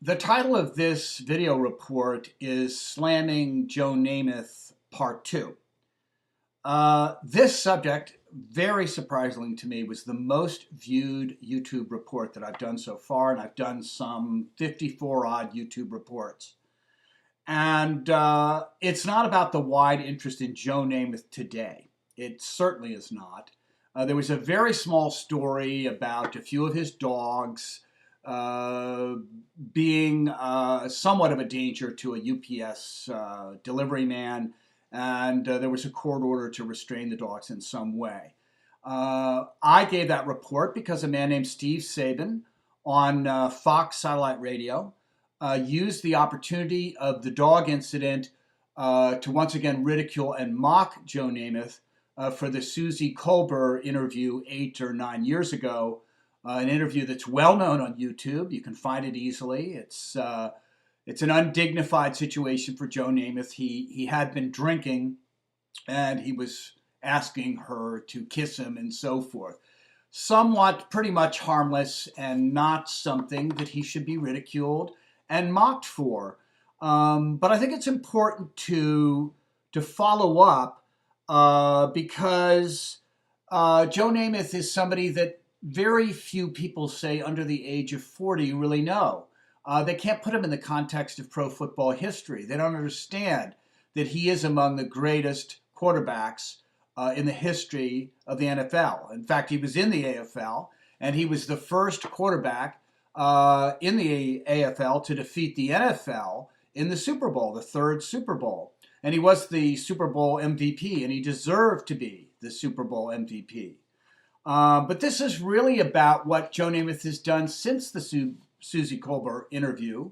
The title of this video report is Slamming Joe Namath Part 2. This subject, very surprisingly to me, was the most viewed YouTube report that I've done so far, and I've done some 54 odd YouTube reports. And it's not about the wide interest in Joe Namath today. It certainly is not. There was a very small story about a few of his dogs uh, being somewhat of a danger to a UPS delivery man, and there was a court order to restrain the dogs in some way. I gave that report because a man named Steve Saban on Fox Satellite Radio used the opportunity of the dog incident to once again ridicule and mock Joe Namath for the Susie Colbert interview 8 or 9 years ago, an interview that's well known on YouTube. You can find it easily. It's an undignified situation for Joe Namath. He had been drinking, and he was asking her to kiss him and so forth. Somewhat pretty much harmless and not something that he should be ridiculed and mocked for. But I think it's important to follow up because Joe Namath is somebody that very few people, say under the age of 40, really know. They can't put him in the context of pro football history. They don't understand that he is among the greatest quarterbacks in the history of the NFL. In fact, he was in the AFL, and he was the first quarterback in the AFL to defeat the NFL in the Super Bowl, the third Super Bowl. And he was the Super Bowl MVP, and he deserved to be the Super Bowl MVP. But this is really about what Joe Namath has done since the Susie Colbert interview.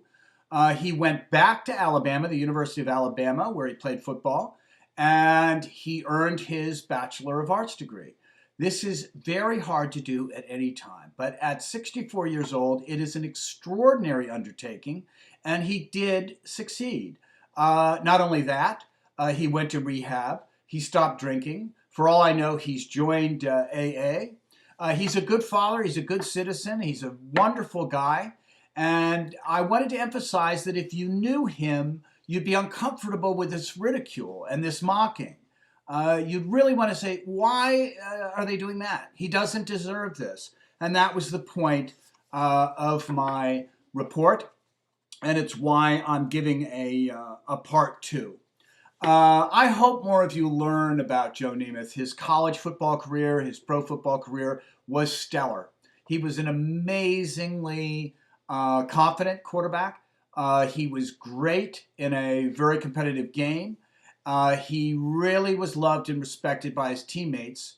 He went back to Alabama, the University of Alabama, where he played football, and he earned his Bachelor of Arts degree. This is very hard to do at any time, but at 64 years old, it is an extraordinary undertaking, and he did succeed. Not only that, he went to rehab. He stopped drinking. For all I know, he's joined AA. He's a good father. He's a good citizen. He's a wonderful guy. And I wanted to emphasize that if you knew him, you'd be uncomfortable with this ridicule and this mocking. You'd really want to say, why are they doing that? He doesn't deserve this. And that was the point of my report. And it's why I'm giving a part two. I hope more of you learn about Joe Namath. His college football career, his pro football career was stellar. He was an amazingly confident quarterback. He was great in a very competitive game. He really was loved and respected by his teammates.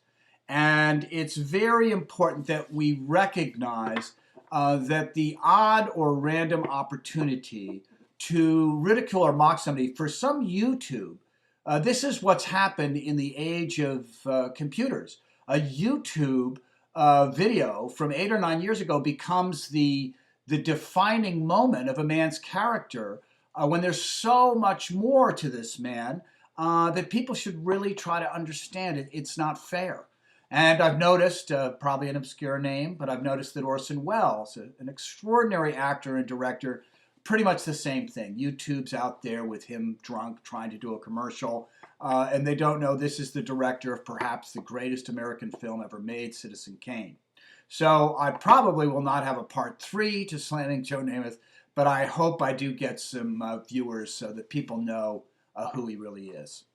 And it's very important that we recognize that the odd or random opportunity to ridicule or mock somebody for some YouTube, this is what's happened in the age of computers. A YouTube video from 8 or 9 years ago becomes the defining moment of a man's character when there's so much more to this man that people should really try to understand it. It's not fair. And I've noticed, probably an obscure name, but I've noticed that Orson Welles, an extraordinary actor and director, pretty much the same thing. YouTube's out there with him drunk trying to do a commercial, and they don't know this is the director of perhaps the greatest American film ever made, Citizen Kane. So I probably will not have a part 3 to Slamming Joe Namath, but I hope I do get some viewers so that people know who he really is.